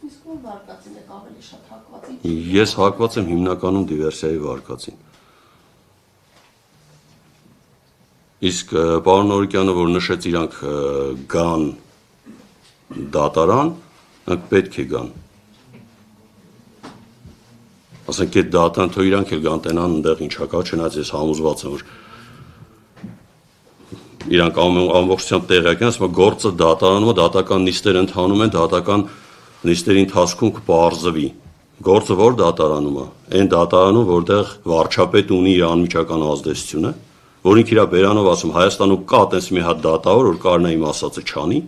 Իսկ ո՞ր վարկածին եք ավելի շատ հակված։ Ես հակված եմ հիմնականում դիվերսիայի վարկածին։ Իսկ պարոն Նորիկյանը, որ նշեց իրանք գան դատարան, նրանք պետք է գան։ Ասենք այդ դատարան, թող իրանք էլ գան տենան այնտեղ ինչա կա, չնայած ես համոզված եմ, որ իրանք ամբողջությամբ տեղյակ են, ասում գործը դատարանում է, դատական նիստեր ընթանում են, դատական նիստերի ընթացքում կպարզվի։ Գործը որ դատարանում է, այն դատարանում, որտեղ վարչապետ ունի իր անմիջական ազդեցությունը, որ ինքը իր բերանով ասում Հայաստանում կա այդպես մի հատ դատավոր, որ կարողանա իմ ասածը չանի,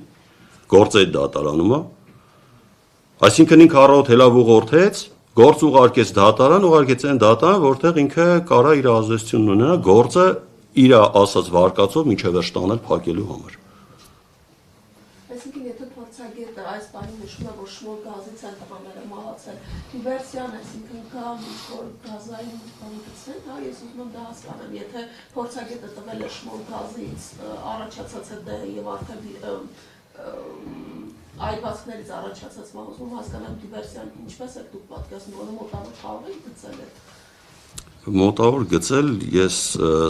գործը այդ դատարանում է։ Այսինքն ինքը առավոտ հելավ ուղղորդեց, գործ ուղարկեց դատարան, ուղարկեց այն դատարան, որտեղ ինքը կարա իր ազդեցությունն ունենա, գործը իր ասած վարկածով մինչև վերջ տանել փակելու համար։ Այսինքն եթե փորձագետը այս բանի նշում է, որ Շմուլ գազից են տղաները մահացել, դիվերսիան, այսինքն կա որ գազային բանի գցեն, հա, ես ուզում եմ դա հասկանամ, եթե փորձագետը տվել է Շմուլ գազից առաջացած է դե եւ արդեն այրվածքներից առաջացած մահացում հասկանամ դիվերսիան ինչպես է դուք պատկերացնում, որ մոտավոր խաղ եք գցել եք։ Մոտավոր գծել ես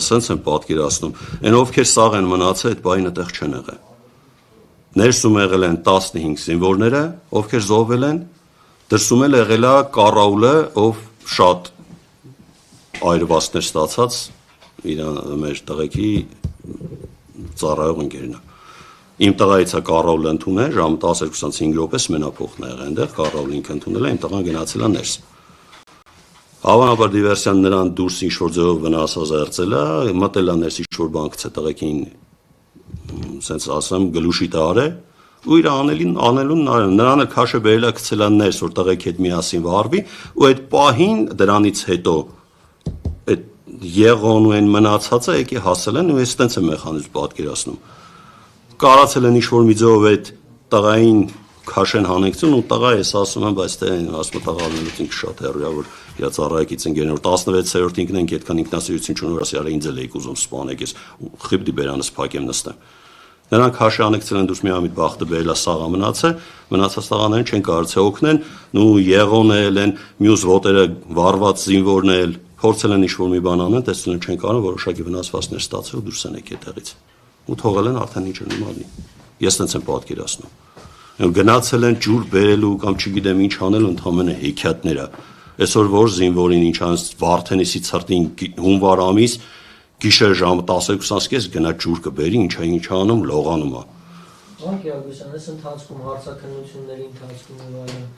սենց եմ պատկերացնում, այն ովքեր սաղ են մնացել, այդ բանը տեղ չեն եղել։ Ներսում եղել են 15 զինվորները, ովքեր զոհվել են, դրսում էլ եղել է կառաուլը, ով շատ այրվածքներ ստացած իր մեր տղեկի ծառայող ընկերն է։ Իմ տղայից է կառաուլը ընդունել, ժամը 12:05 րոպե մենափոխն է եղել այնտեղ, կառաուլը ինքը ընդունել է, իմ տղան գնացել է ներս։ Հավանաբար դիվերսիան նրան դուրս ինչ-որ ձևով վնասազերծել է, մտել է ներս ինչ-որ բան գցել տղեկին, սենց ասեմ, գլուշի տար է, ու իր անելուն նրան էլ քաշը բերել է գցել է ներս, որ տղեկի հետ միասին վարվի, ու այդ պահին դրանից հետո այդ եղոնու են մնացածը եկի հասել են, ու ես տենց եմ մեխանիզմ պատկերացնում։ Կարացել են ինչ-որ մի ձևով այդ տղային քաշեն հանեցին ու տղա ես ասում եմ, բայց դե ասում տղաներից ինքը շատ հեռու է, որ իր ծառայակից ընկերն որ 16-րդ ինքն ենք, այդքան ինքնասիրություն չունի, որ ասի արա ինձ էլ եք ուզում սպանեք, ես խիպտի բերանս փակեմ նստեմ։ Նրանք քաշը անեցել են դուրս մի ամիտ բախտը բերել է սաղա մնացել, մնացած տղաներին չեն կարծել օգնեն, ու եղոնել են, մյուս ոտերը վառված զինվորներ փորձել են ինչ-որ մի բան անեն, տեսնում են չեն կարող, որոշակի վնասվածքներ ստացել ու դուրս են եկել այդտեղից։ Ու թողել են արդեն ինչ ունի։ Ես տենց եմ պատկերացնում։ Գնացել են ջուր բերելու կամ չգիտեմ ինչ անելու ընդհանրապես հեքիաթներ է։ Այսօր որ զինվորին ինչ անց Վարդենիսի ցրտին հունվար ամիս գիշեր ժամը 12:30 գնա ջուր կբերի, ինչ անում, լողանում է։ Անկյալ գուսան, այս ընթացքում հարցաքննությունների ընթացքում